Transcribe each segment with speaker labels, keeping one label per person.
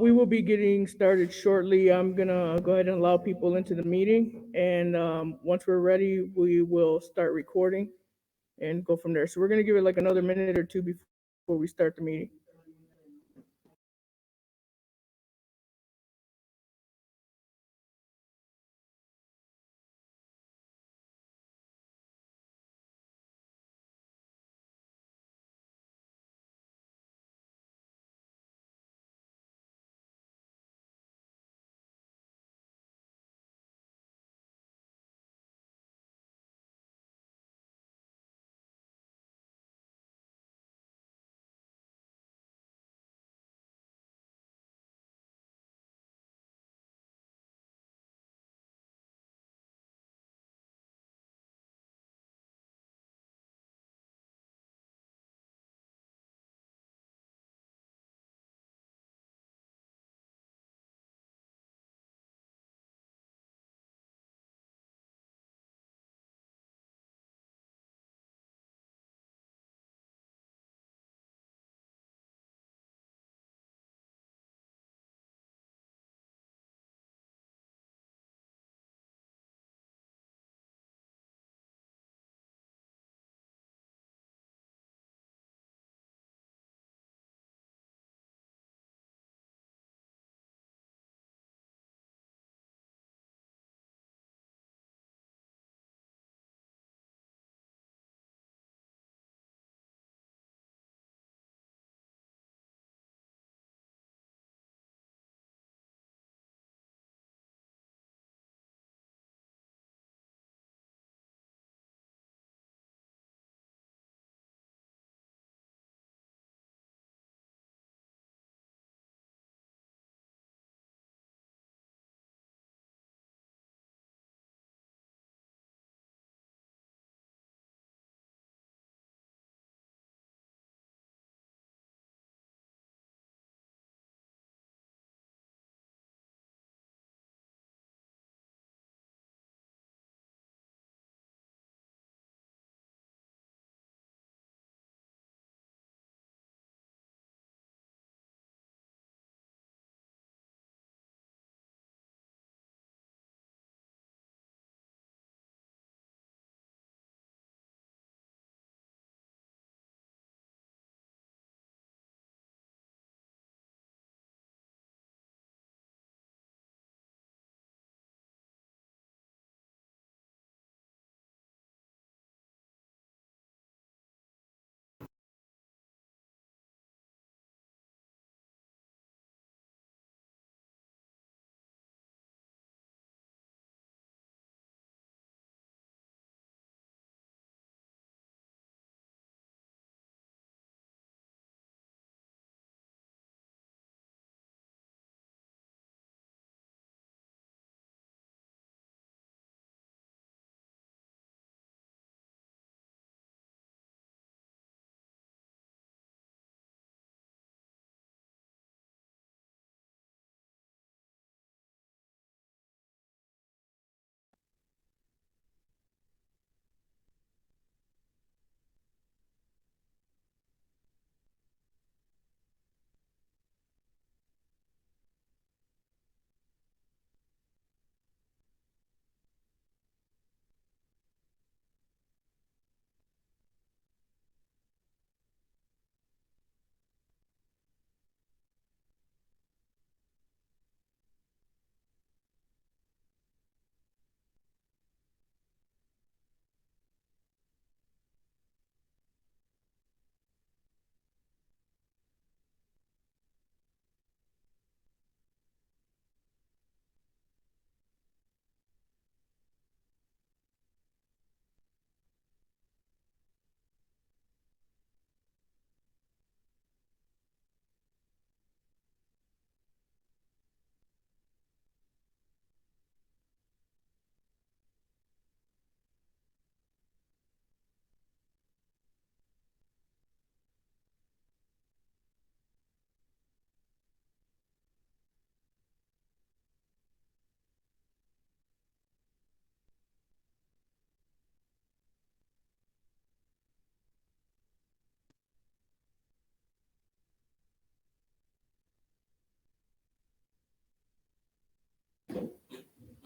Speaker 1: We will be getting started shortly. I'm gonna go ahead and allow people into the meeting, and once we're ready, we will start recording and go from there. So we're gonna give it like another minute or two before we start the meeting.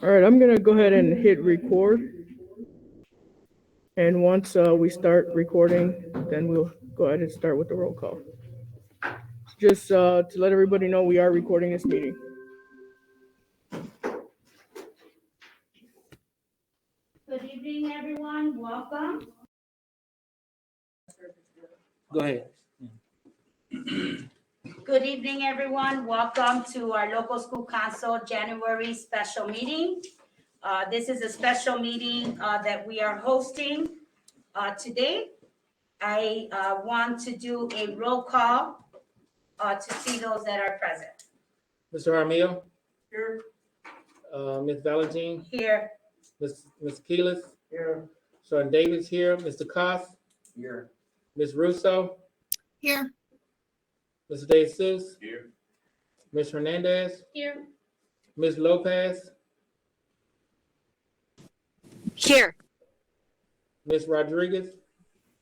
Speaker 1: All right, I'm gonna go ahead and hit record. And once we start recording, then we'll go ahead and start with the roll call. Just to let everybody know, we are recording this meeting.
Speaker 2: Good evening, everyone. Welcome.
Speaker 3: Go ahead.
Speaker 2: Good evening, everyone. Welcome to our local school council January special meeting. This is a special meeting that we are hosting today. I want to do a roll call to see those that are present.
Speaker 3: Mr. Jaramillo,
Speaker 2: Here.
Speaker 3: Ms. Valentine,
Speaker 2: Here.
Speaker 3: Ms. Keelis. Here. Sean Davis here, Mr. Koss. Here. Ms. Russo.
Speaker 4: Here.
Speaker 3: Mr. De Jesus.
Speaker 5: Here.
Speaker 3: Ms. Hernandez.
Speaker 2: Here.
Speaker 3: Ms. Lopez.
Speaker 4: Here.
Speaker 3: Ms. Rodriguez.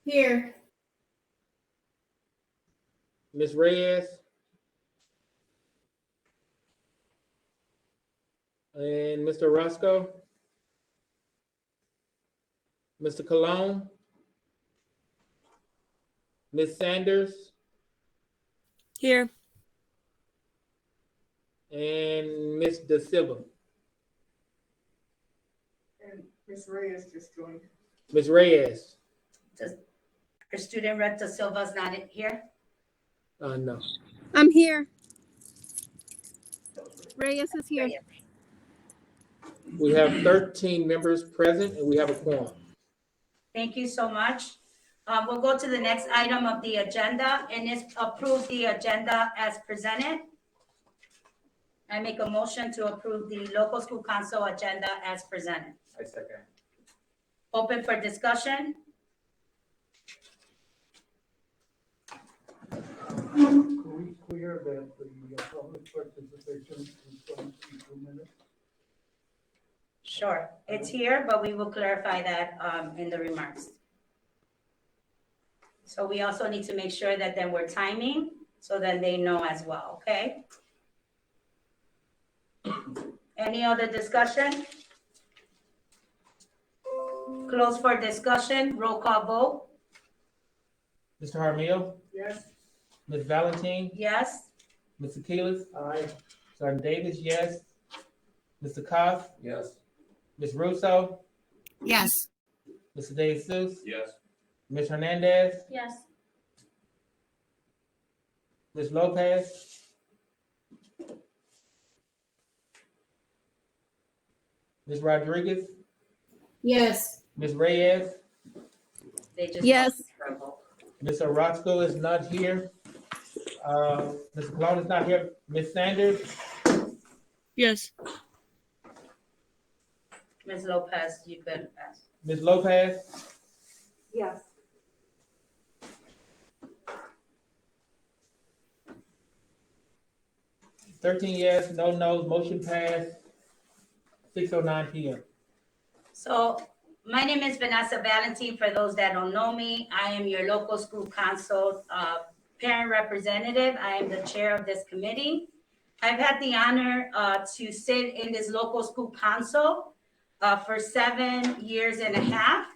Speaker 4: Here.
Speaker 3: Ms. Reyes. And Mr. Roscoe. Mr. Cologne. Ms. Sanders.
Speaker 4: Here.
Speaker 3: And Ms. De Silva.
Speaker 1: And Ms. Reyes just joined.
Speaker 3: Ms. Reyes.
Speaker 2: Our student rep De Silva's not here.
Speaker 3: No.
Speaker 4: I'm here. Reyes is here.
Speaker 3: We have 13 members present and we have a quorum.
Speaker 2: Thank you so much. We'll go to the next item of the agenda, and it's approve the agenda as presented. I make a motion to approve the local school council agenda as presented.
Speaker 5: I second.
Speaker 2: Open for discussion.
Speaker 6: Can we clear that the public participation is going to be 2 minutes?
Speaker 2: Sure, it's here, but we will clarify that in the remarks. So we also need to make sure that then we're timing, so then they know as well, okay? Any other discussion? Close for discussion, roll call vote.
Speaker 3: Mr. Jaramillo,
Speaker 1: Yes.
Speaker 3: Ms. Valentine,
Speaker 2: Yes,
Speaker 3: Mr. Keelis,
Speaker 6: Aye.
Speaker 3: Sean Davis, yes. Mr. Koss,
Speaker 5: Yes.
Speaker 3: Ms. Russo,
Speaker 4: Yes.
Speaker 3: Mr. De Jesus,
Speaker 5: Yes.
Speaker 3: Ms. Hernandez,
Speaker 2: yes,
Speaker 3: Ms. Lopez, Ms. Rodriguez,
Speaker 4: Yes.
Speaker 3: Ms. Reyes,
Speaker 2: they just.
Speaker 4: Yes.
Speaker 3: Ms. Orozco is not here. Ms. Cologne is not here. Ms. Sanders,
Speaker 4: Yes.
Speaker 2: Ms. Lopez, you could ask.
Speaker 3: Ms. Lopez,
Speaker 4: Yes.
Speaker 3: 13 yes, no no's, motion passed. 6:09 p.m.
Speaker 2: So my name is Vanessa Valentine. For those that don't know me, I am your local school council parent representative. I am the chair of this committee. I've had the honor to sit in this local school council for 7 years and a half.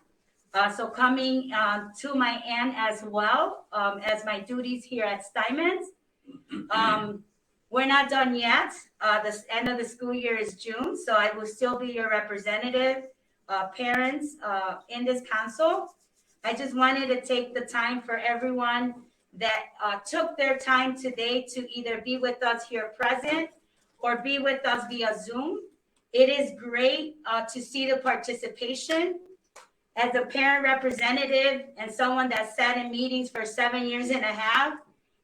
Speaker 2: So coming to my end as well as my duties here at Steinmetz. We're not done yet. The end of the school year is June, so I will still be your representative, parents in this council. I just wanted to take the time for everyone that took their time today to either be with us here present or be with us via Zoom. It is great to see the participation. As a parent representative and someone that sat in meetings for 7 years and a half,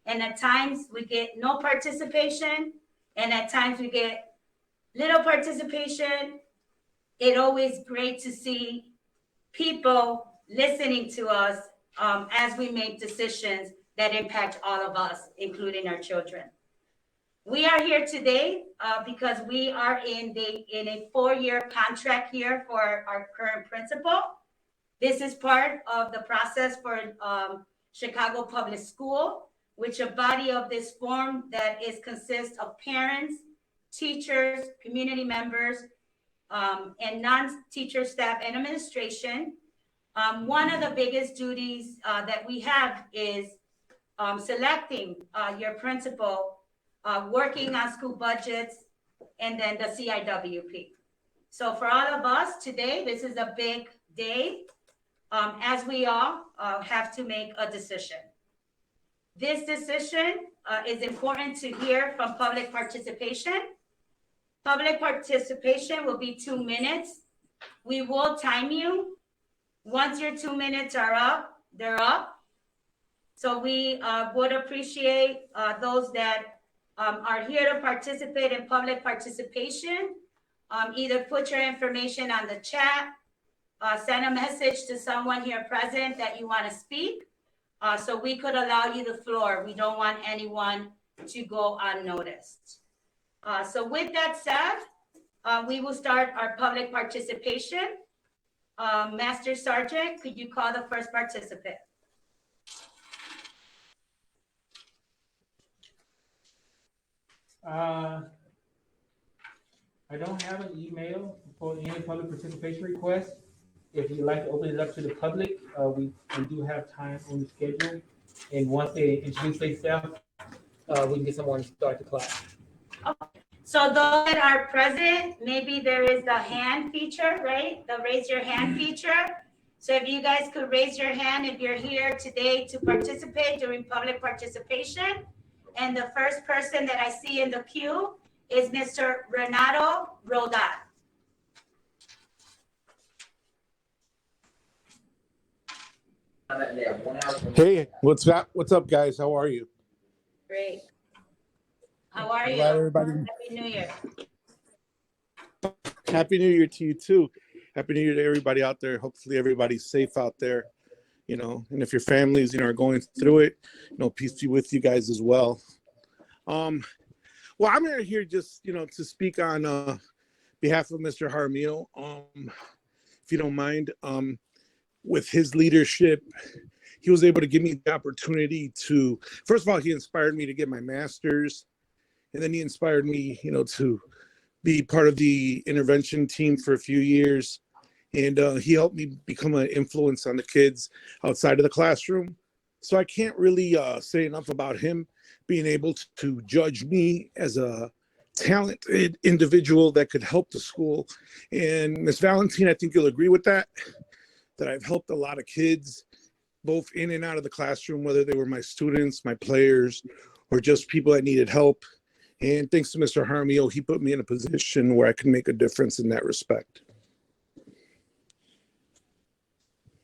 Speaker 2: and at times we get no participation, and at times we get little participation. It's always great to see people listening to us as we make decisions that impact all of us, including our children. We are here today because we are in a 4-year contract here for our current principal. This is part of the process for Chicago Public School, which a body of this form that consists of parents, teachers, community members, and non-teacher staff and administration. One of the biggest duties that we have is selecting your principal, working on school budgets, and then the CIWP. So for all of us today, this is a big day, as we all have to make a decision. This decision is important to hear from public participation. Public participation will be 2 minutes. We will time you. Once your 2 minutes are up, they're up. So we would appreciate those that are here to participate in public participation. Either put your information on the chat, send a message to someone here present that you want to speak, so we could allow you the floor. We don't want anyone to go unnoticed. So with that said, we will start our public participation. Master Sergeant, could you call the first participant?
Speaker 3: I don't have an email for any public participation request. If you'd like to open it up to the public, we do have time on the schedule. And once they introduce themselves, we can get someone to start the clock.
Speaker 2: Okay. So those that are present, maybe there is the hand feature, right? The raise your hand feature. So if you guys could raise your hand if you're here today to participate during public participation. And the first person that I see in the queue is Mr. Renato Roldan.
Speaker 5: Hey, what's up? What's up, guys? How are you?
Speaker 2: Great. How are you?
Speaker 5: Glad everybody.
Speaker 2: Happy New Year.
Speaker 5: Happy New Year to you too. Happy New Year to everybody out there. Hopefully everybody's safe out there, and if your families, are going through it, peace be with you guys as well. Well, I'm here just, to speak on behalf of Mr. Jaramillo, if you don't mind. With his leadership, he was able to give me the opportunity to, first of all, he inspired me to get my master's, and then he inspired me, to be part of the intervention team for a few years. And he helped me become an influence on the kids outside of the classroom. So I can't really say enough about him being able to judge me as a talented individual that could help the school. And Ms. Valentine, I think you'll agree with that I've helped a lot of kids, both in and out of the classroom, whether they were my students, my players, or just people that needed help. And thanks to Mr. Jaramillo, he put me in a position where I can make a difference in that respect.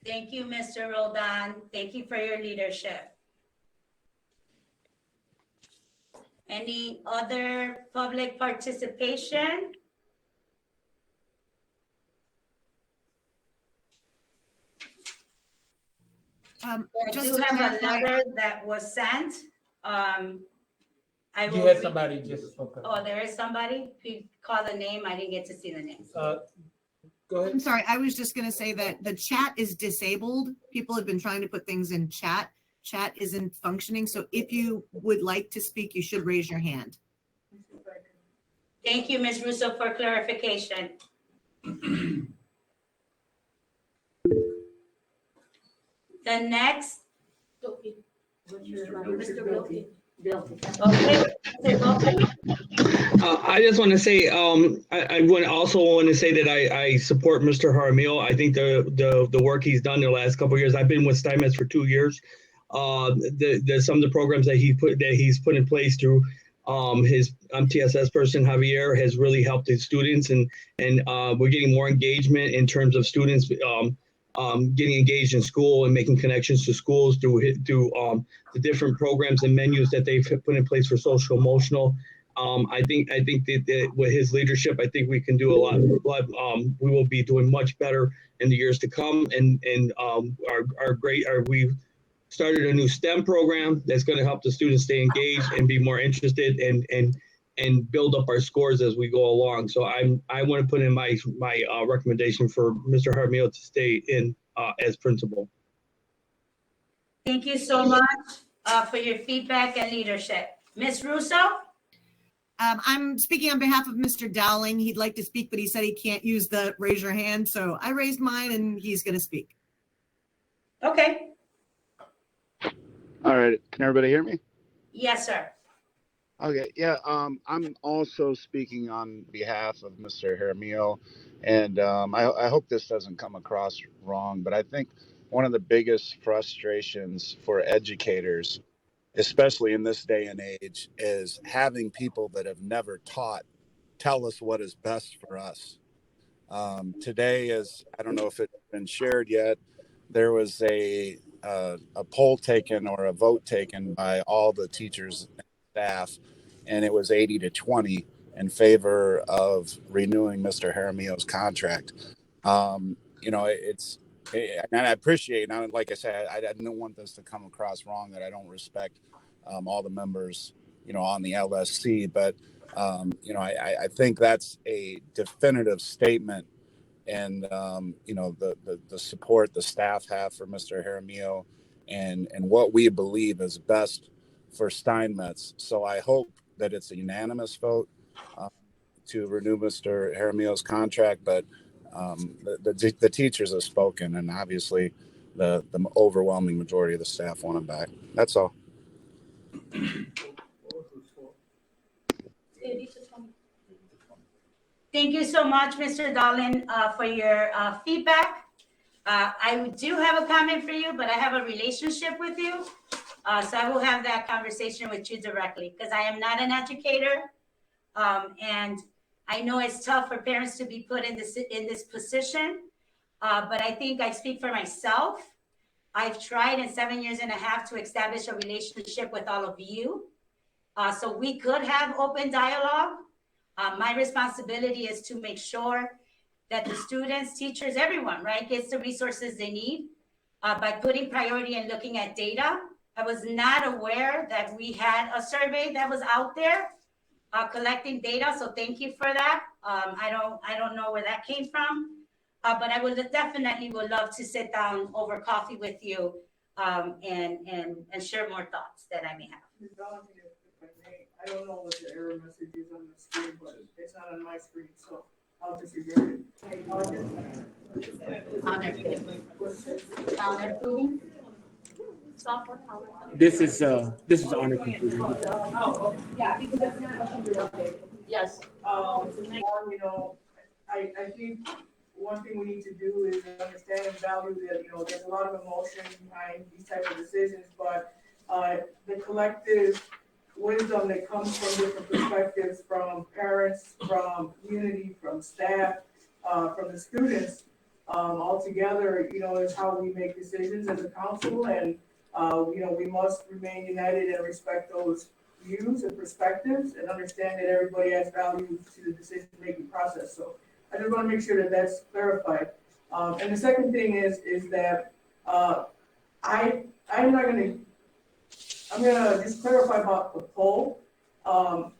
Speaker 2: Thank you, Mr. Roldan. Thank you for your leadership. Any other public participation? I do have a letter that was sent. I
Speaker 3: You
Speaker 2: will
Speaker 3: had
Speaker 2: read-
Speaker 3: somebody just spoke up.
Speaker 2: Oh, there is somebody? If you call the name, I didn't get to see the name.
Speaker 3: Go ahead.
Speaker 4: I'm sorry, I was just gonna say that the chat is disabled. People have been trying to put things in chat. Chat isn't functioning, so if you would like to speak, you should raise your hand.
Speaker 2: Thank you, Ms. Russo, for clarification. The next. Okay.
Speaker 7: I just want to say, I also want to say that I support Mr. Jaramillo. I think the work he's done the last couple of years. I've been with Steinmetz for 2 years. Some of the programs that he's put in place through his TSS person Javier has really helped his students, and we're getting more engagement in terms of students getting engaged in school and making connections to schools through the different programs and menus that they've put in place for social emotional. I think that with his leadership, I think we can do a lot. We will be doing much better in the years to come. And we've started a new STEM program that's going to help the students stay engaged and be more interested and build up our scores as we go along. So I want to put in my recommendation for Mr. Jaramillo to stay in as principal.
Speaker 2: Thank you so much for your feedback and leadership. Ms. Russo?
Speaker 4: I'm speaking on behalf of Mr. Dowling. He'd like to speak, but he said he can't use the raise your hand. So I raised mine and he's going to speak.
Speaker 2: Okay,
Speaker 8: All right, can everybody hear me?
Speaker 2: yes, sir.
Speaker 8: Okay, yeah, I'm also speaking on behalf of Mr. Jaramillo, and I hope this doesn't come across wrong, but I think one of the biggest frustrations for educators, especially in this day and age, is having people that have never taught tell us what is best for us. Today, as I don't know if it's been shared yet, there was a poll taken or a vote taken by all the teachers and staff, and it was 80-20 in favor of renewing Mr. Jaramillo's contract. And I appreciate, and like I said, I don't want this to come across wrong that I don't respect all the members, on the LSC, but I think that's a definitive statement, and the support the staff have for Mr. Jaramillo, and what we believe is best for Steinmetz. So I hope that it's a unanimous vote to renew Mr. Jaramillo's contract, but the teachers have spoken, and obviously the overwhelming majority of the staff want him back. That's all.
Speaker 2: Thank you so much, Mr. Dolan, for your feedback. I do have a comment for you, but I have a relationship with you. So I will have that conversation with you directly, because I am not an educator. And I know it's tough for parents to be put in this position, but I think I speak for myself. I've tried in 7.5 years to establish a relationship with all of you. So we could have open dialogue. My responsibility is to make sure that the students, teachers, everyone, right, gets the resources they need by putting priority and looking at data. I was not aware that we had a survey that was out there collecting data, so thank you for that. I don't know where that came from, but I would definitely love to sit down over coffee with you and share more thoughts that I may have.
Speaker 1: Ms. Valentin, if I may, I don't know what the error message is on the screen, but it's not on my screen, so I'll disregard it.
Speaker 3: This is honor conclusion.
Speaker 1: Yes. I think one thing we need to do is understand and value that, there's a lot of emotion behind these type of decisions, but the collective wisdom that comes from different perspectives, from parents, from community, from staff, from the students, all together, is how we make decisions as a council. And, we must remain united and respect those views and perspectives and understand that everybody adds value to the decision-making process. So I just want to make sure that that's clarified. And the second thing is that I'm going to just clarify about the poll. I'm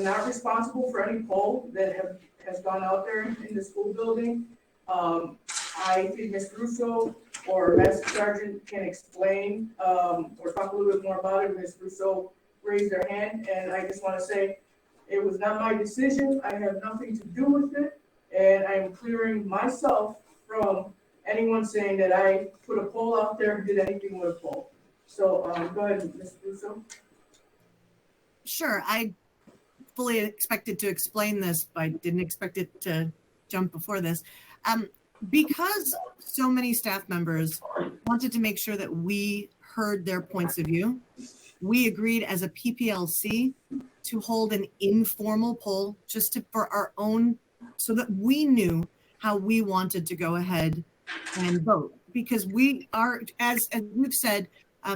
Speaker 1: not responsible for any poll that has gone out there in the school building. I think Ms. Russo or Master Sergeant can explain or talk a little bit more about it. Ms. Russo raised her hand, and I just want to say it was not my decision. I have nothing to do with it, and I am clearing myself from anyone saying that I put a poll out there and did anything with a poll. So go ahead, Ms. Russo.
Speaker 4: Sure, I fully expected to explain this, but I didn't expect it to jump before this. Because so many staff members wanted to make sure that we heard their points of view, we agreed as a PPLC to hold an informal poll for our own, so that we knew how we wanted to go ahead and vote. Because we are, as we've said,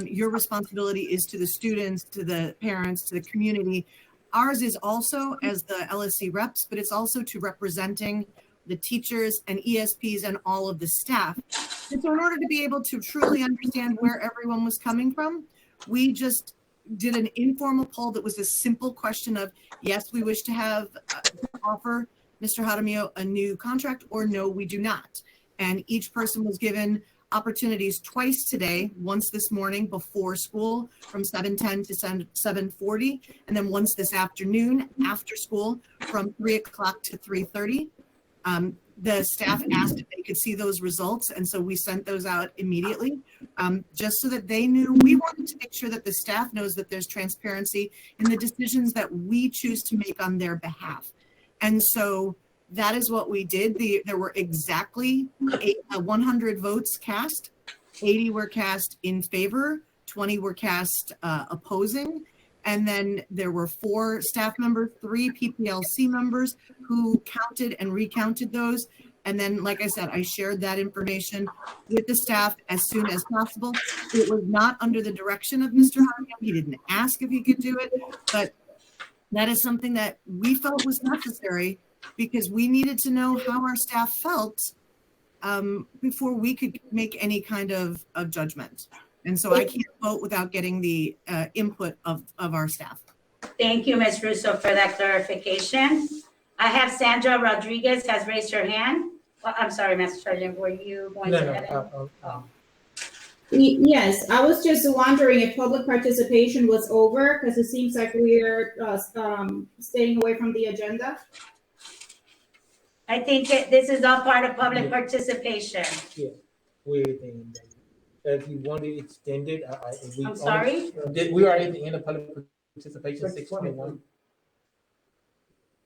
Speaker 4: your responsibility is to the students, to the parents, to the community. Ours is also as the LSC reps, but it's also to representing the teachers and ESPs and all of the staff. And so in order to be able to truly understand where everyone was coming from, we just did an informal poll that was a simple question of, yes, we wish to offer Mr. Jaramillo a new contract, or no, we do not. And each person was given opportunities twice today, once this morning before school from 7:10 to 7:40, and then once this afternoon after school from 3 o'clock to 3:30. The staff asked if they could see those results, and so we sent those out immediately, just so that they knew. We wanted to make sure that the staff knows that there's transparency in the decisions that we choose to make on their behalf. And so that is what we did. There were exactly 100 votes cast. 80 were cast in favor, 20 were cast opposing. And then there were 4 staff members, 3 PPLC members who counted and recounted those. And then, like I said, I shared that information with the staff as soon as possible. It was not under the direction of Mr. Jaramillo. He didn't ask if he could do it, but that is something that we felt was necessary because we needed to know how our staff felt before we could make any kind of judgment. And so I can't vote without getting the input of our staff.
Speaker 2: Thank you, Ms. Russo, for that clarification. I have Sandra Rodriguez has raised her hand. Well, I'm sorry, Mr. Sergeant, were you going to head in?
Speaker 9: Yes, I was just wondering if public participation was over, because it seems like we're staying away from the agenda.
Speaker 2: I think this is all part of public participation.
Speaker 3: Yeah, we're at the end. If you want it extended,
Speaker 2: I'm sorry?
Speaker 3: We are at the end of public participation, 6:21.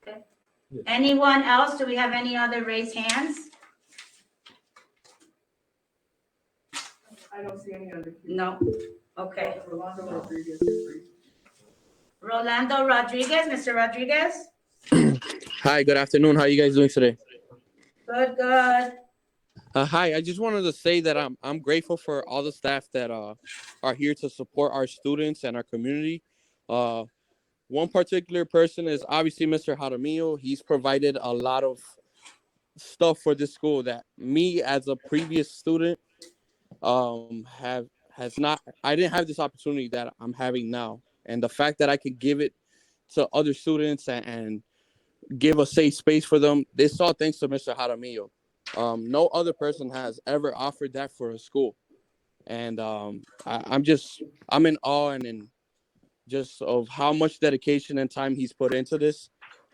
Speaker 2: Okay.
Speaker 3: Yeah.
Speaker 2: Anyone else? Do we have any other raised hands?
Speaker 1: I don't see any other.
Speaker 2: No. Okay.
Speaker 1: Rolando Rodriguez is free.
Speaker 2: Rolando Rodriguez, Mr. Rodriguez?
Speaker 10: Hi, good afternoon. How are you guys doing today?
Speaker 2: Good, good.
Speaker 10: Hi, I just wanted to say that I'm grateful for all the staff that are here to support our students and our community. One particular person is obviously Mr. Jaramillo. He's provided a lot of stuff for this school that me as a previous student I didn't have this opportunity that I'm having now. And the fact that I could give it to other students and give a safe space for them, this all thanks to Mr. Jaramillo. No other person has ever offered that for a school. And I'm in awe and just of how much dedication and time he's put into this.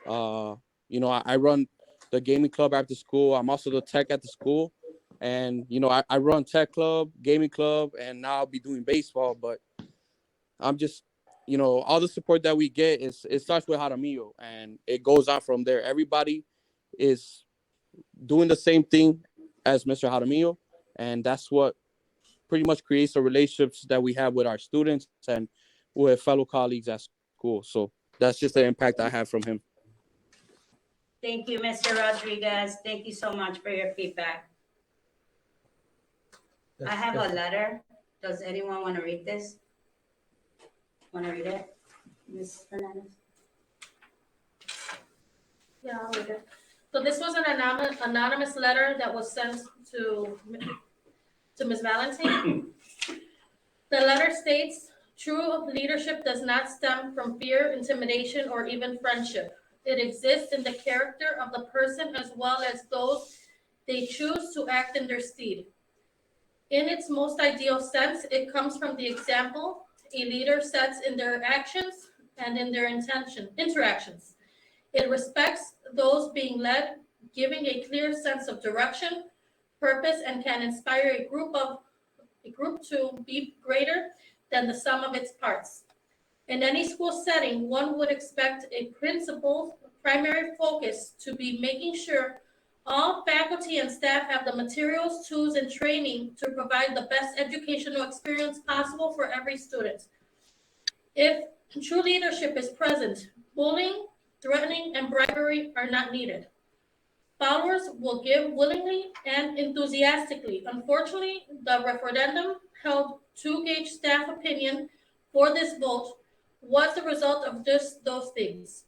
Speaker 10: I run the gaming club after school. I'm also the tech at the school. And, I run tech club, gaming club, and now I'll be doing baseball. But I'm just, all the support that we get it starts with Jaramillo and it goes on from there. Everybody is doing the same thing as Mr. Jaramillo, and that's what pretty much creates the relationships that we have with our students and with fellow colleagues at school. So that's just the impact I have from him.
Speaker 2: Thank you, Mr. Rodriguez. Thank you so much for your feedback. I have a letter. Does anyone want to read this? Want to read it? Ms. Fernandez?
Speaker 11: Yeah, I'll read it. So this was an anonymous letter that was sent to Ms. Valentine. The letter states, true leadership does not stem from fear, intimidation, or even friendship. It exists in the character of the person as well as those they choose to act in their stead. In its most ideal sense, it comes from the example a leader sets in their actions and in their interactions. It respects those being led, giving a clear sense of direction, purpose, and can inspire a group to be greater than the sum of its parts. In any school setting, one would expect a principal's primary focus to be making sure all faculty and staff have the materials, tools, and training to provide the best educational experience possible for every student. If true leadership is present, bullying, threatening, and bribery are not needed. Followers will give willingly and enthusiastically. Unfortunately, the referendum held to gauge staff opinion for this vote was the result of just those things.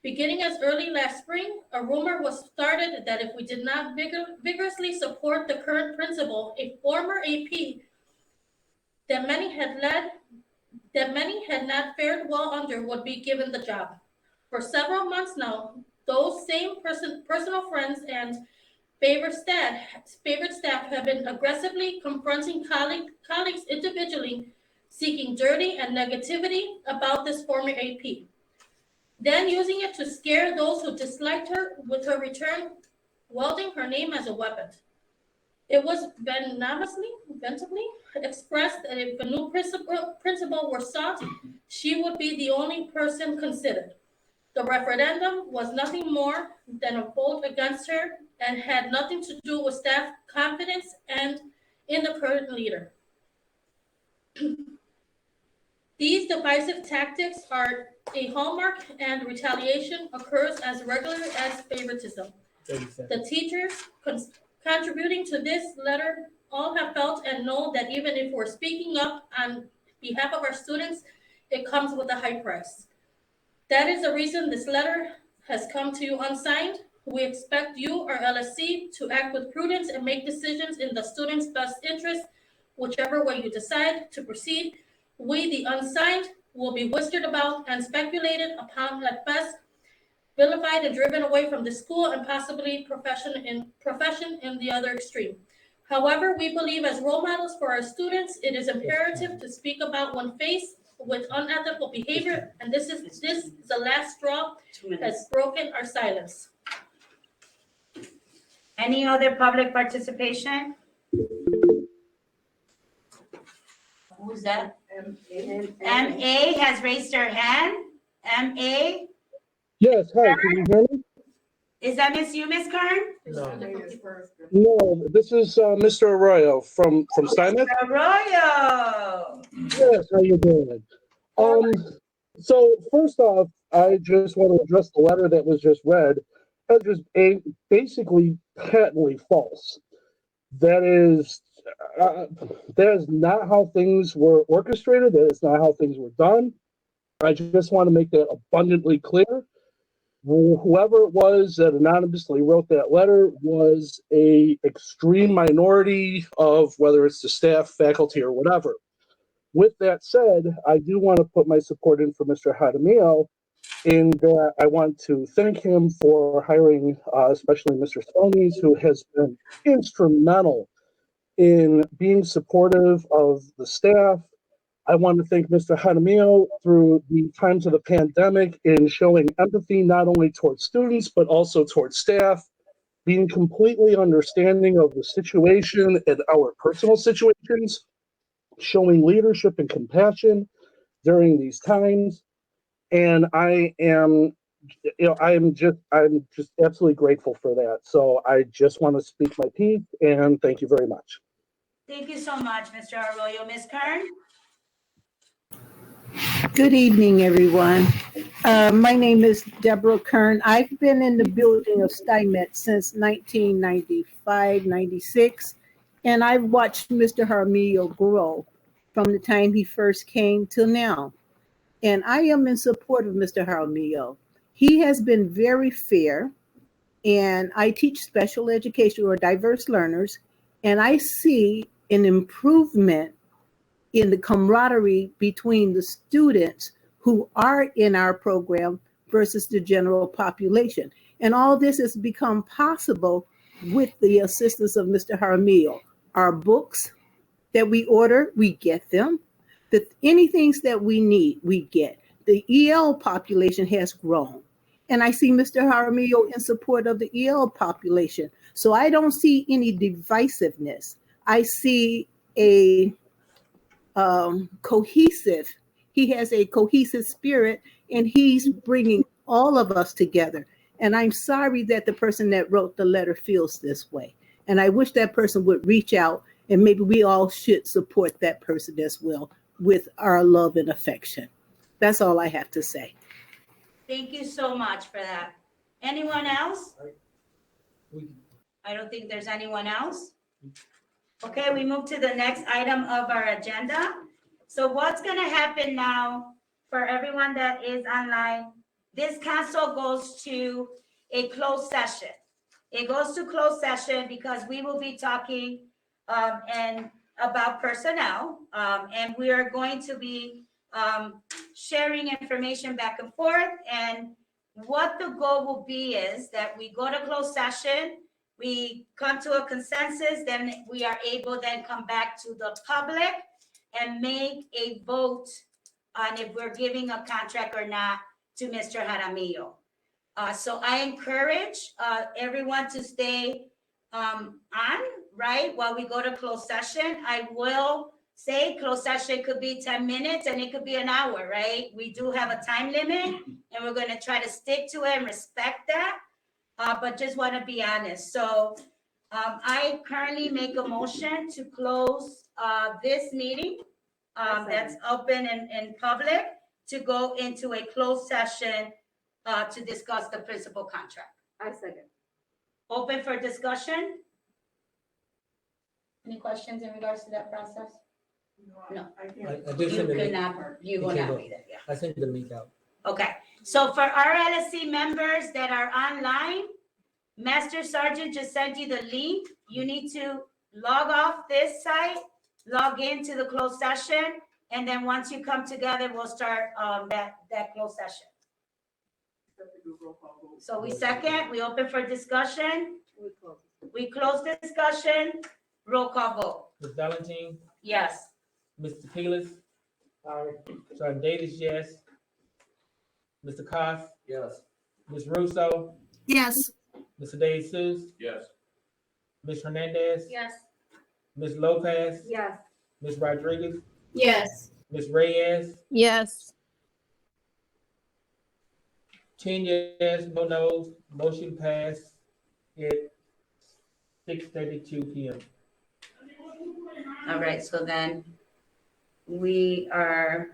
Speaker 11: Beginning as early last spring, a rumor was started that if we did not vigorously support the current principal, a former AP that many had not fared well under would be given the job. For several months now, those same personal friends and Favorite staff have been aggressively confronting colleagues individually, seeking dirty and negativity about this former AP. Then using it to scare those who disliked her with her return, wielding her name as a weapon. It was venomously expressed that if a new principal were sought, she would be the only person considered. The referendum was nothing more than a vote against her and had nothing to do with staff confidence and in the current leader. These divisive tactics are a hallmark, and retaliation occurs as regularly as favoritism.
Speaker 3: 37.
Speaker 11: The teachers contributing to this letter all have felt and know that even if we're speaking up on behalf of our students, it comes with a high price. That is the reason this letter has come to you unsigned. We expect you, our LSC, to act with prudence and make decisions in the students' best interest, whichever way you decide to proceed. We, the unsigned, will be whispered about and speculated upon at best, vilified and driven away from the school and possibly profession in the other extreme. However, we believe as role models for our students, it is imperative to speak about when faced with unethical behavior, and this is the last straw that's broken our silence.
Speaker 2: Any other public participation? Who's that? MA has raised her hand. MA,
Speaker 12: Yes, hi, can you hear me?
Speaker 2: is that Miss Kern?
Speaker 12: No, this is Mr. Arroyo from Steinmetz.
Speaker 2: Arroyo.
Speaker 12: Yes, how you doing? So first off, I just want to address the letter that was just read as just basically patently false. That is not how things were orchestrated. That is not how things were done. I just want to make that abundantly clear. Whoever it was that anonymously wrote that letter was a extreme minority of whether it's the staff, faculty, or whatever. With that said, I do want to put my support in for Mr. Jaramillo in that I want to thank him for hiring, especially Mr. Steinmetz, who has been instrumental in being supportive of the staff. I want to thank Mr. Jaramillo through the times of the pandemic in showing empathy not only towards students, but also towards staff, being completely understanding of the situation and our personal situations, showing leadership and compassion during these times. And I'm just absolutely grateful for that. So I just want to speak my piece and thank you very much.
Speaker 2: Thank you so much, Mr. Arroyo. Ms. Kern?
Speaker 13: Good evening, everyone. My name is Deborah Kern. I've been in the building of Steinmetz since 1995, 96, and I've watched Mr. Jaramillo grow from the time he first came till now. And I am in support of Mr. Jaramillo. He has been very fair, and I teach special education or diverse learners, and I see an improvement in the camaraderie between the students who are in our program versus the general population. And all this has become possible with the assistance of Mr. Jaramillo. Our books that we order, we get them. Anything that we need, we get. The EL population has grown. And I see Mr. Jaramillo in support of the EL population. So I don't see any divisiveness. I see a cohesive. He has a cohesive spirit, and he's bringing all of us together. And I'm sorry that the person that wrote the letter feels this way. And I wish that person would reach out, and maybe we all should support that person as well with our love and affection. That's all I have to say.
Speaker 2: Thank you so much for that. Anyone else? I don't think there's anyone else. Okay, we move to the next item of our agenda. So what's going to happen now for everyone that is online? This council goes to a closed session. It goes to closed session because we will be talking and about personnel, and we are going to be sharing information back and forth. And what the goal will be is that we go to closed session. we come to a consensus, then we are able then come back to the public and make a vote on if we're giving a contract or not to Mr. Jaramillo. So I encourage everyone to stay on, right, while we go to closed session. I will say closed session could be 10 minutes and it could be an hour, right? We do have a time limit and we're gonna try to stick to it and respect that, but just wanna be honest. So I currently make a motion to close this meeting that's open in public to go into a closed session to discuss the principal contract.
Speaker 14: I second.
Speaker 2: Open for discussion? Any questions in regards to that process? No.
Speaker 3: I did
Speaker 2: You
Speaker 3: send the
Speaker 2: could
Speaker 3: link.
Speaker 2: not, you will not be there, yeah.
Speaker 3: I sent the link out.
Speaker 2: Okay, so for our LSC members that are online, Master Sergeant just sent you the link. You need to log off this site, log into the closed session, and then once you come together, we'll start that closed session. So we second, we open for discussion, we close the discussion, roll call vote.
Speaker 3: Ms. Valentine,
Speaker 2: Yes.
Speaker 3: Mr. Peelis. Sergeant Davis, yes. Mr. Koss.
Speaker 6: Yes.
Speaker 3: Ms. Russo.
Speaker 4: Yes.
Speaker 3: Mr. Dave Seuss.
Speaker 6: Yes.
Speaker 3: Ms. Hernandez.
Speaker 11: Yes.
Speaker 3: Ms. Lopez.
Speaker 14: Yes.
Speaker 3: Ms. Rodriguez.
Speaker 9: Yes.
Speaker 3: Ms. Reyes.
Speaker 13: Yes.
Speaker 3: 10 yes, no no's, motion passed at 6:32 p.m.
Speaker 2: All right, so then we are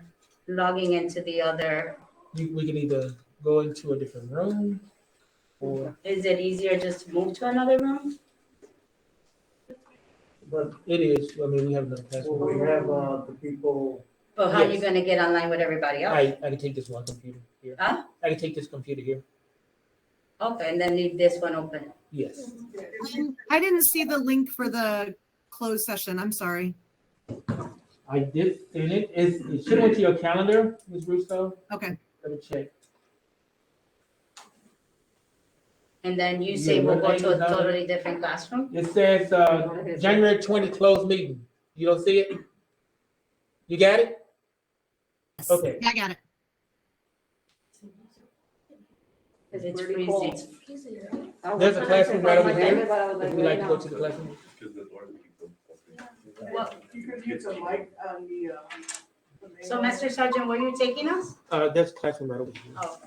Speaker 2: logging into the other,
Speaker 3: We can either go into a different room or,
Speaker 2: is it easier just to move to another room?
Speaker 3: but it is, I mean, we have enough
Speaker 6: Well, we
Speaker 3: passwords.
Speaker 6: have, the people,
Speaker 2: But how are you
Speaker 3: Yes.
Speaker 2: gonna get online with everybody else?
Speaker 3: I can take this one computer here.
Speaker 2: Huh?
Speaker 3: I can take this computer here.
Speaker 2: Okay, and then leave this one open.
Speaker 3: Yes.
Speaker 4: I didn't see the link for the closed session. I'm sorry.
Speaker 3: I did send it. It should have went to your calendar, Ms. Russo.
Speaker 4: Okay.
Speaker 3: Let me check.
Speaker 2: And then you say we'll go to a totally different classroom?
Speaker 3: It says, January 20 closed meeting. You don't see it? You got it?
Speaker 4: Yes.
Speaker 3: Okay.
Speaker 4: Yeah, I got it.
Speaker 2: It's
Speaker 14: pretty
Speaker 2: freezing.
Speaker 14: cool.
Speaker 3: There's a classroom right over here.
Speaker 14: But I was like,
Speaker 3: If we like to go
Speaker 14: no.
Speaker 3: to the classroom.
Speaker 2: Well,
Speaker 6: you could use a mic on the,
Speaker 2: so Master Sergeant, where you taking us?
Speaker 3: There's a classroom right over here.
Speaker 2: Oh,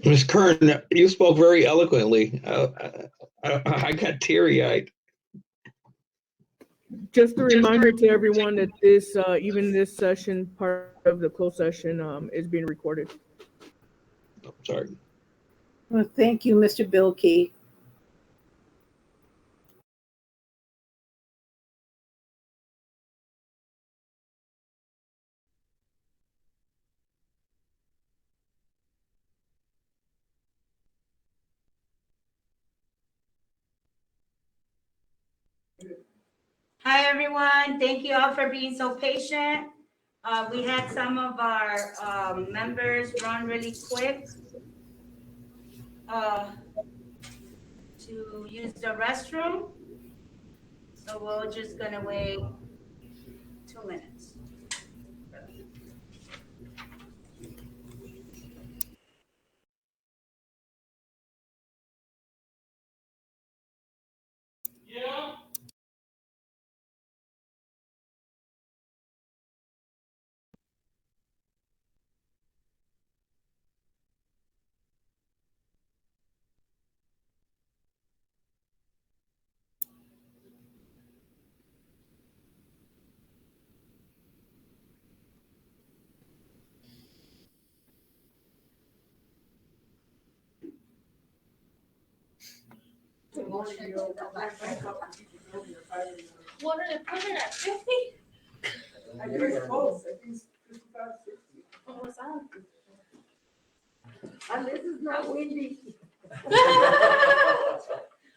Speaker 7: Ms. Kern, you spoke very eloquently. I got teary-eyed.
Speaker 1: Just a reminder to everyone that this, even this session, part of the closed session, is being recorded.
Speaker 7: Sorry.
Speaker 13: Well, thank you, Mr. Bilkey.
Speaker 2: hi, everyone. Thank you all for being so patient. We had some of our members run really quick to use the restroom. So we're just gonna wait 2 minutes.
Speaker 11: What did it put it at, 50?
Speaker 6: I think it's close, I think it's 55, 60.
Speaker 11: What was that?
Speaker 6: And this is not windy.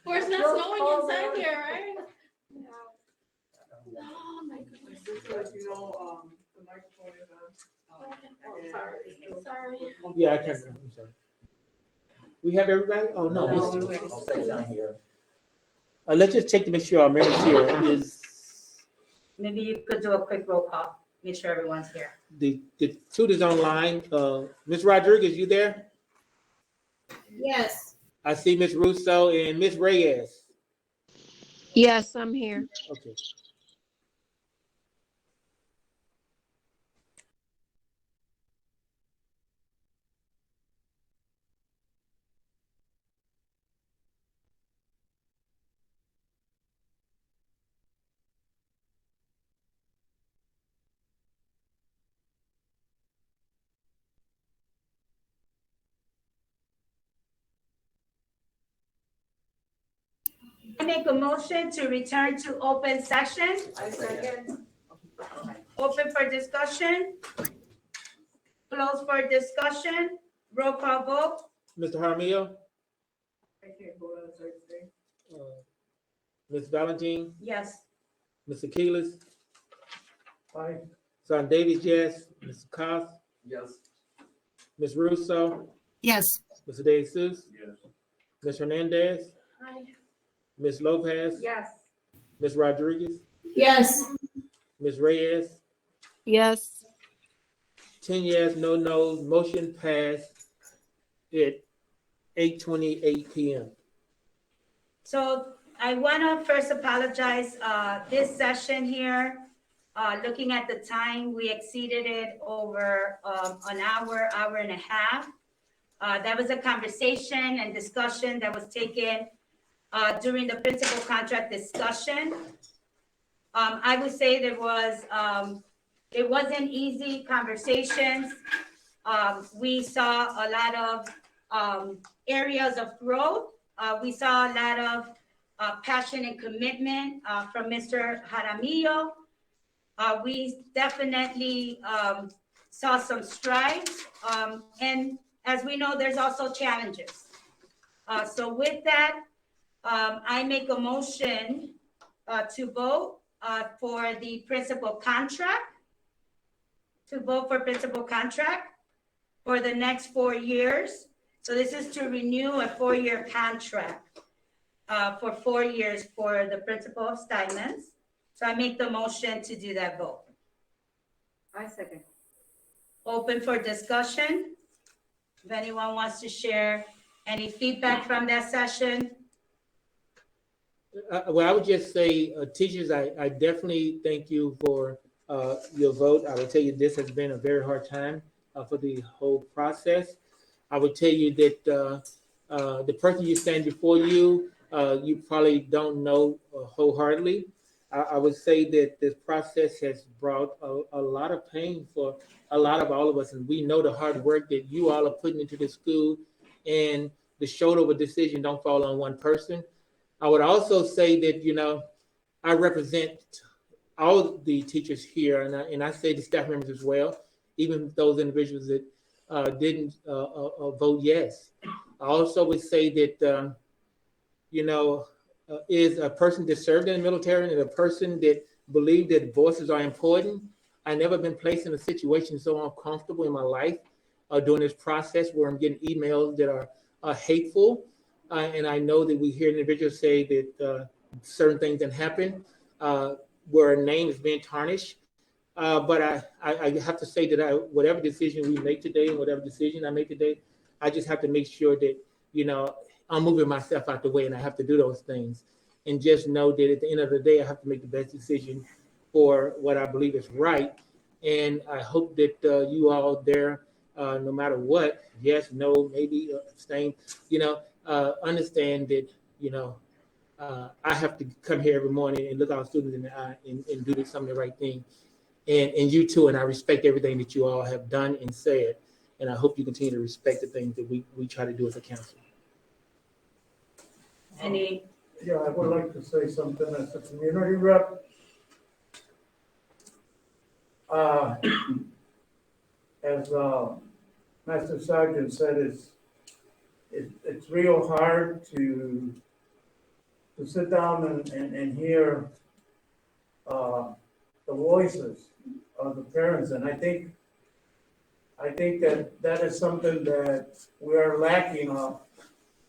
Speaker 11: Where's not snowing inside here, right? Oh, my goodness.
Speaker 6: Just to let you know, the microphone is on.
Speaker 11: Oh, sorry.
Speaker 3: Yeah, I can't. I'm sorry. We have everybody? Oh, no.
Speaker 14: I'll stay down here.
Speaker 3: Let's just check to make sure our members here is
Speaker 2: Maybe you could do a quick roll call, make sure everyone's here.
Speaker 3: the tutors online. Ms. Rodriguez, you there?
Speaker 9: Yes.
Speaker 3: I see Ms. Russo and Ms. Reyes.
Speaker 15: Yes, I'm here.
Speaker 3: Okay.
Speaker 2: I make a motion to return to open session.
Speaker 6: I second.
Speaker 2: Open for discussion. Close for discussion. Roll call vote.
Speaker 3: Mr. Jaramillo,
Speaker 6: I can't vote on Thursday.
Speaker 3: Ms. Valentine,
Speaker 2: Yes.
Speaker 3: Mr. Keelis,
Speaker 6: Aye.
Speaker 3: Son Davis, yes. Mr. Cost,
Speaker 14: Yes.
Speaker 3: Ms. Russo,
Speaker 4: Yes.
Speaker 3: Mr. De Jesus,
Speaker 14: Yes.
Speaker 3: Ms. Hernandez,
Speaker 11: Hi.
Speaker 3: Ms. Lopez,
Speaker 2: Yes.
Speaker 3: Ms. Rodriguez,
Speaker 9: Yes.
Speaker 3: Ms. Reyes,
Speaker 15: Yes.
Speaker 3: 10 yes, no no's, motion passed at 8:28 p.m.
Speaker 2: So I want to first apologize, this session here, looking at the time, we exceeded it over an hour, hour and a half. That was a conversation and discussion that was taken during the principal contract discussion. I would say there was, it wasn't easy conversations. We saw a lot of areas of growth. We saw a lot of passion and commitment from Mr. Jaramillo. We definitely saw some strides. And as we know, there's also challenges. So with that, I make a motion to vote for the principal contract, for the next 4 years. So this is to renew a 4-year contract for 4 years for the principal of Steinmetz. So I make the motion to do that vote.
Speaker 16: I second.
Speaker 2: Open for discussion. If anyone wants to share any feedback from that session.
Speaker 3: Well, I would just say, teachers, I definitely thank you for your vote. I will tell you, this has been a very hard time for the whole process. I would tell you that the person you stand before you, you probably don't know wholeheartedly. I would say that this process has brought a lot of pain for a lot of all of us, and we know the hard work that you all are putting into the school, and the shoulder of a decision don't fall on one person. I would also say that, you know, I represent all the teachers here, and I say the staff members as well, even those individuals that didn't vote yes. I also would say that, you know, is a person that served in the military and a person that believed that voices are important. I've never been placed in a situation so uncomfortable in my life during this process where I'm getting emails that are hateful. And I know that we hear individuals say that certain things that happen where a name is being tarnished. But I have to say that whatever decision we make today and whatever decision I make today, I just have to make sure that, you know, I'm moving myself out the way and I have to do those things. And just know that at the end of the day, I have to make the best decision for what I believe is right. And I hope that you all there, no matter what, yes, no, maybe abstain, you know, understand that, you know, I have to come here every morning and look our students in the eye and do some of the right thing. And you too, and I respect everything that you all have done and said. And I hope you continue to respect the things that we try to do as a council.
Speaker 2: Any,
Speaker 6: Yeah, I would like to say something as a community rep. Uh, As Master Sergeant said, it's real hard to sit down and hear the voices of the parents, and I think that is something that we are lacking of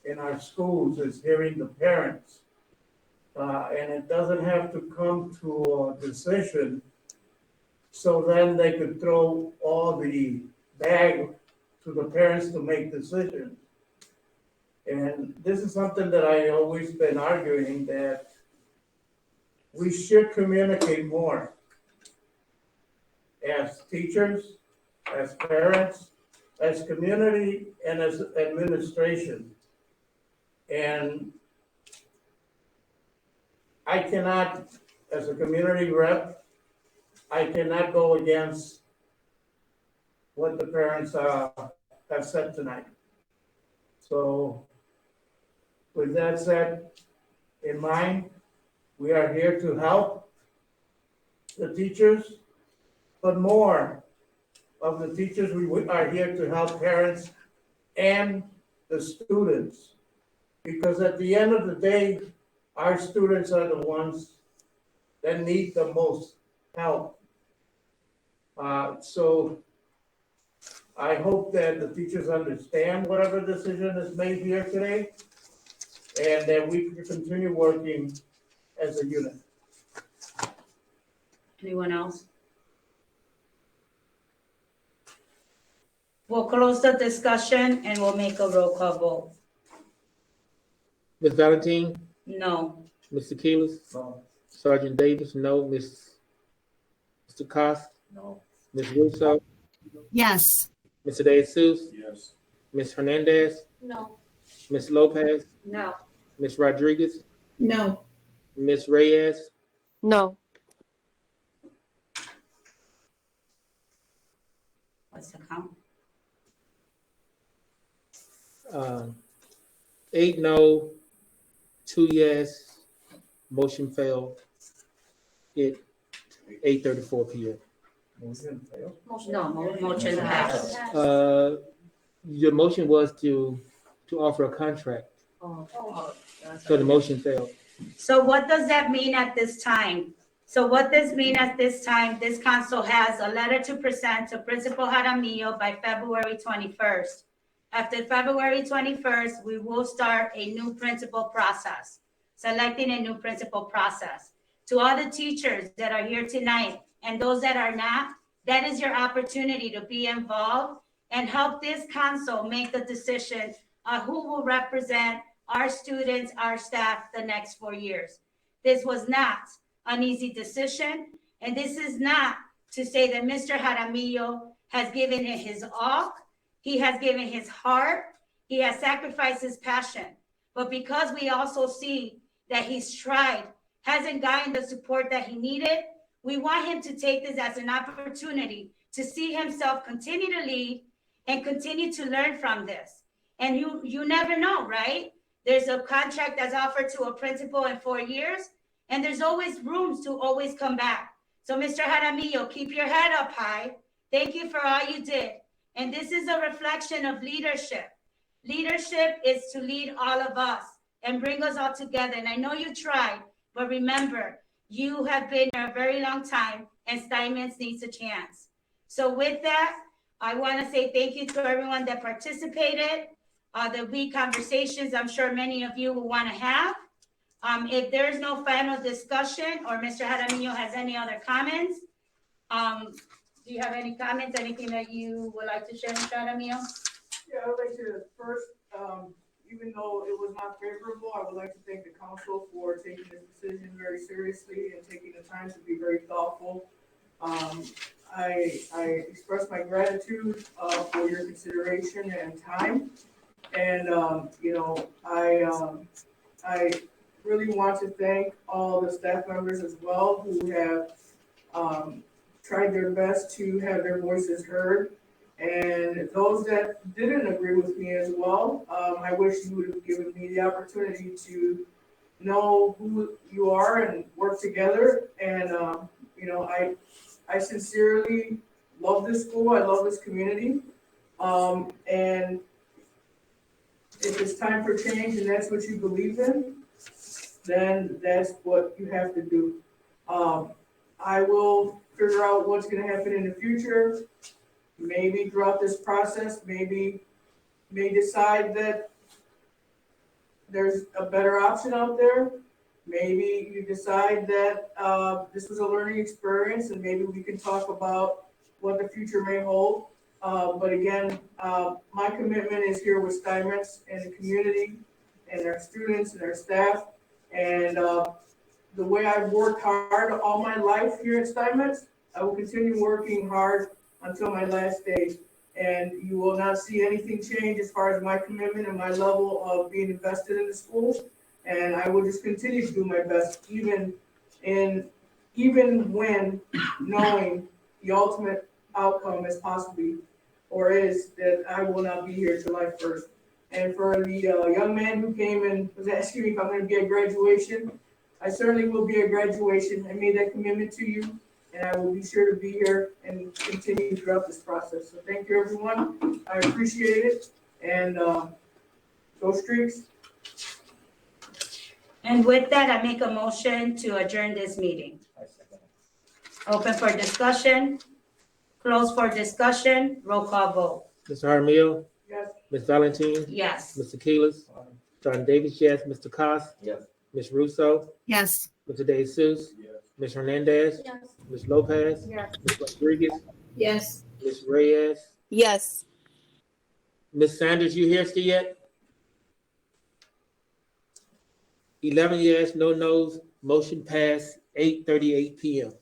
Speaker 6: in our schools, is hearing the parents. And it doesn't have to come to a decision, so then they could throw all the bag to the parents to make decisions. And this is something that I always been arguing, that we should communicate more as teachers, as parents, as community, and as administration. And I cannot, as a community rep, I cannot go against what the parents have said tonight. So with that said in mind, we are here to help the teachers, but more of the teachers, we are here to help parents and the students. Because at the end of the day, our students are the ones that need the most help. So I hope that the teachers understand whatever decision is made here today, and that we can continue working as a unit.
Speaker 2: anyone else? We'll close the discussion and we'll make a roll call vote.
Speaker 3: Ms. Valentine,
Speaker 2: No.
Speaker 3: Mr. Keelis,
Speaker 6: No.
Speaker 3: Sergeant Davis, no. Mr. Cost,
Speaker 6: No.
Speaker 3: Ms. Russo,
Speaker 4: Yes.
Speaker 3: Mr. De Jesus,
Speaker 6: Yes.
Speaker 3: Ms. Hernandez,
Speaker 11: No.
Speaker 3: Ms. Lopez,
Speaker 16: No.
Speaker 3: Ms. Rodriguez,
Speaker 9: No.
Speaker 3: Ms. Reyes,
Speaker 15: No.
Speaker 2: What's the count?
Speaker 3: 8 no, 2 yes, motion failed at 8:34 p.m.
Speaker 6: Motion failed.
Speaker 2: No, motion passed.
Speaker 3: Your motion was to offer a contract, so the motion failed.
Speaker 2: So what does that mean at this time? So what does mean at this time? This council has a letter to present to Principal Jaramillo by February 21st. After February 21st, we will start a new principal process, selecting a new principal process. To all the teachers that are here tonight and those that are not, that is your opportunity to be involved and help this council make the decision on who will represent our students, our staff, the next 4 years. This was not an easy decision, and this is not to say that Mr. Jaramillo has given it his all. He has given his heart. He has sacrificed his passion. But because we also see that he's tried, hasn't gotten the support that he needed, we want him to take this as an opportunity to see himself continue to lead and continue to learn from this. And you never know, right? There's a contract that's offered to a principal in 4 years, and there's always rooms to always come back. So Mr. Jaramillo, keep your head up high. Thank you for all you did. And this is a reflection of leadership. Leadership is to lead all of us and bring us all together. And I know you tried, but remember, you have been here a very long time, and Steinmetz needs a chance. So with that, I want to say thank you to everyone that participated. The week conversations, I'm sure many of you will want to have. If there's no final discussion or Mr. Jaramillo has any other comments, do you have any comments, anything that you would like to share, Mr. Jaramillo?
Speaker 1: Yeah, I would like to first, even though it was not favorable, I would like to thank the council for taking this decision very seriously and taking the time to be very thoughtful. I express my gratitude for your consideration and time. And, I really want to thank all the staff members as well who have tried their best to have their voices heard And those that didn't agree with me as well, I wish you would have given me the opportunity to know who you are and work together. And, I sincerely love this school. I love this community. And if it's time for change and that's what you believe in, then that's what you have to do. I will figure out what's gonna happen in the future. Maybe throughout this process, may decide that there's a better option out there. Maybe you decide that, this was a learning experience and maybe we can talk about what the future may hold. But again, my commitment is here with Steinmetz and the community and our students and our staff. And, the way I've worked hard all my life here at Steinmetz, I will continue working hard until my last day. And you will not see anything change as far as my commitment and my level of being invested in the school. And I will just continue to do my best, even when knowing the ultimate outcome is possibly, or is that I will not be here July 1st. And for the young man who came and was asking me if I'm going to be at graduation, I certainly will be at graduation. I made that commitment to you, and I will be sure to be here and continue throughout this process. So thank you, everyone. I appreciate it, and go Streaks.
Speaker 2: And with that, I make a motion to adjourn this meeting. Open for discussion, close for discussion, roll call vote.
Speaker 3: Mr. Jaramillo,
Speaker 1: Yes.
Speaker 3: Ms. Valentine,
Speaker 2: Yes.
Speaker 3: Mr. Keelis, John Davis, yes, Mr. Cost,
Speaker 14: Yes.
Speaker 3: Ms. Russo,
Speaker 4: Yes.
Speaker 3: Mr. De Jesus, Ms. Hernandez,
Speaker 11: Yes.
Speaker 3: Ms. Lopez,
Speaker 11: Yes.
Speaker 3: Ms. Rodriguez,
Speaker 9: Yes.
Speaker 3: Ms. Reyes,
Speaker 15: Yes.
Speaker 3: Ms. Sanders, you here still yet? 11 yes, no no's, motion passed, 8:38 p.m.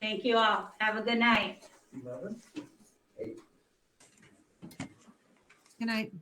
Speaker 2: Thank you all. Have a good night.
Speaker 4: Good night.